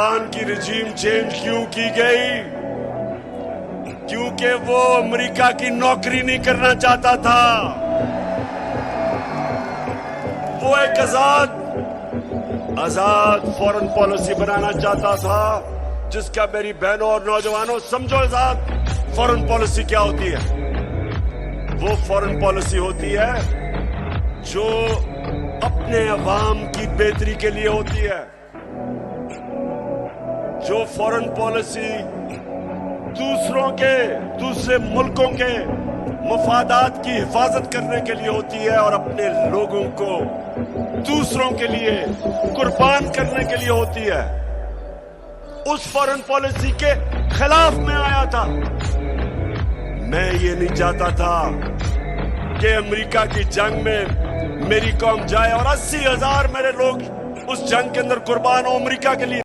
खान की regime change क्यों की गई? क्योंकि वो अमेरिका की नौकरी नहीं करना चाहता था। वो एक आजाद फॉरेन पॉलिसी बनाना चाहता था, जिसका मेरी बहनों और नौजवानों समझो आजाद फॉरेन पॉलिसी क्या होती है। वो फॉरेन पॉलिसी होती है जो अपने अवाम की बेहतरी के लिए होती है, जो फॉरेन पॉलिसी दूसरे मुल्कों के मफादात की हिफाजत करने के लिए होती है और अपने लोगों को दूसरों के लिए कुर्बान करने के लिए होती है। उस फॉरेन पॉलिसी के खिलाफ मैं आया था। मैं ये नहीं चाहता था कि अमेरिका की जंग में मेरी कौम जाए और 80,000 मेरे लोग उस जंग के अंदर कुर्बान हो अमेरिका के लिए।